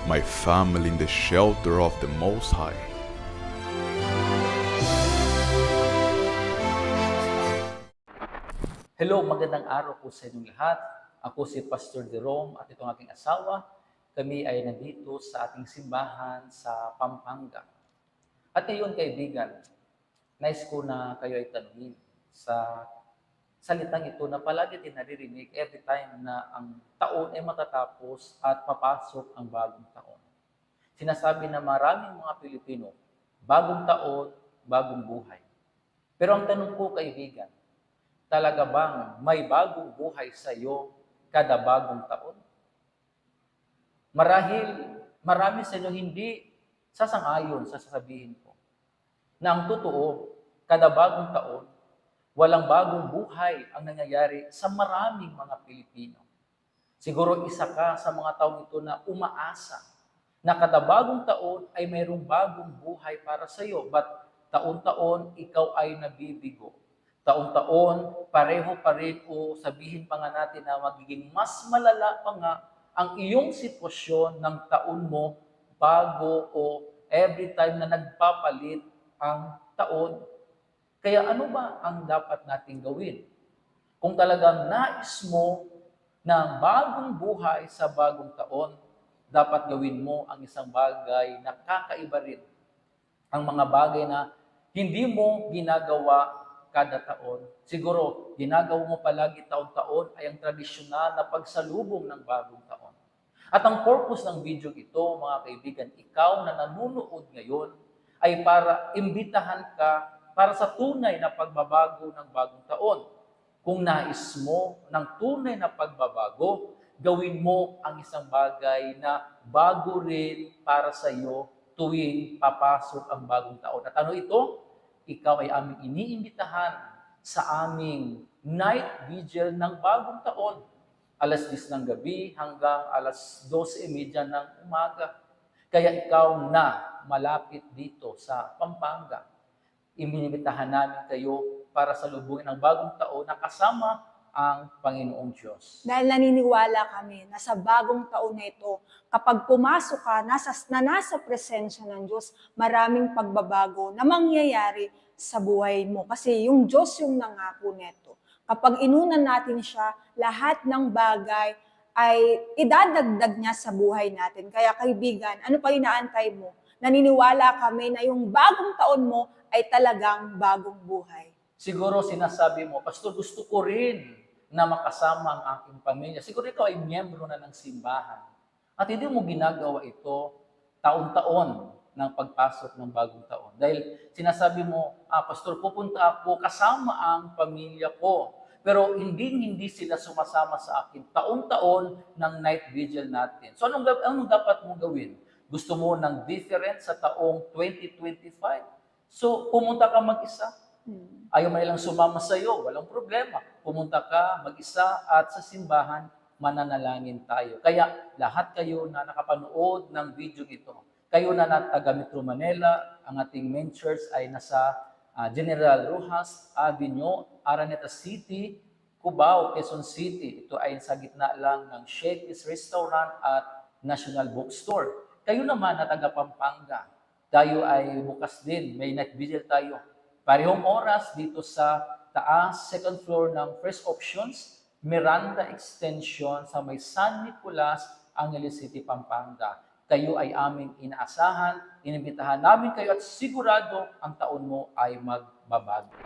my family in the shelter of the Most High. Hello, magandang araw po sa inyong lahat. Ako si Pastor Jerome at itong aking asawa. Kami ay nandito sa ating simbahan sa Pampanga. At ngayon, kaibigan, nais ko na kayo ay tanungin sa salitang ito na palagi din naririnig every time na ang taon ay matatapos at papasok ang bagong taon. Sinasabi na maraming mga Pilipino, bagong taon, bagong buhay. Pero ang tanong ko, kaibigan, talaga bang may bagong buhay sa iyo kada bagong taon? Marahil marami sa inyo hindi sasang-ayon sa sasabihin ko na ang totoo, kada bagong taon, walang bagong buhay ang nangyayari sa maraming mga Pilipino. Siguro isa ka sa mga taong ito na umaasa na kada bagong taon ay mayroong bagong buhay para sa iyo. But taon-taon, ikaw ay nabibigo. Taon-taon, pareho pa rin o sabihin pa nga natin na magiging mas malala pa nga ang iyong sitwasyon ng taon mo bago o every time na nagpapalit ang taon. Kaya ano ba ang dapat nating gawin? Kung talagang nais mo na bagong buhay sa bagong taon, dapat gawin mo ang isang bagay na kakaiba rin. Ang mga bagay na hindi mo ginagawa kada taon. Siguro, ginagawa mo palagi taon-taon ay ang tradisyonal na pagsalubong ng bagong taon. At ang purpose ng video ito, mga kaibigan, ikaw na nanonood ngayon, ay para imbitahan ka para sa tunay na pagbabago ng bagong taon. Kung nais mo ng tunay na pagbabago, gawin mo ang isang bagay na bago rin para sa iyo tuwing papasok ang bagong taon. At ano ito? Ikaw ay aming iniimbitahan sa aming night vigil ng bagong taon. Alas 10 ng gabi hanggang alas 12:30 ng umaga. Kaya ikaw na malapit dito sa Pampanga, inimbitahan namin kayo para salubungin ang bagong taon na kasama ang Panginoong Diyos. Dahil naniniwala kami na sa bagong taon na ito, kapag pumasok ka nasa presensya ng Diyos, maraming pagbabago na mangyayari sa buhay mo. Kasi yung Diyos yung nangako neto. Kapag inunan natin siya, lahat ng bagay ay idadagdag niya sa buhay natin. Kaya kaibigan, ano pa inaantay mo? Naniniwala kami na yung bagong taon mo ay talagang bagong buhay. Siguro sinasabi mo, Pastor, gusto ko rin na makasama ang aking pamilya. Siguro ikaw ay miyembro na ng simbahan. At hindi mo ginagawa ito taon-taon ng pagpasok ng bagong taon. Dahil sinasabi mo, Pastor, pupunta ako kasama ang pamilya ko. Pero hindi sila sumasama sa akin taon-taon ng night vigil natin. So anong dapat mong gawin? Gusto mo ng different sa taong 2025? So pumunta ka mag-isa. Ayaw man nilang sumama sa iyo, walang problema. Pumunta ka mag-isa at sa simbahan, mananalangin tayo. Kaya lahat kayo na nakapanood ng video ito, kayo na taga Metro Manila, ang ating main church ay nasa General Rojas Avenue, Araneta City, Cubao, Quezon City. Ito ay sa gitna lang ng Shakey's Restaurant at National Bookstore. Kayo naman na taga Pampanga, tayo ay bukas din, may night vigil tayo. Parehong oras dito sa taas, second floor ng First Options, Miranda Extension sa may San Nicolas, Angeles City, Pampanga. Kayo ay aming inaasahan, inimbitahan namin kayo at sigurado ang taon mo ay magbabago.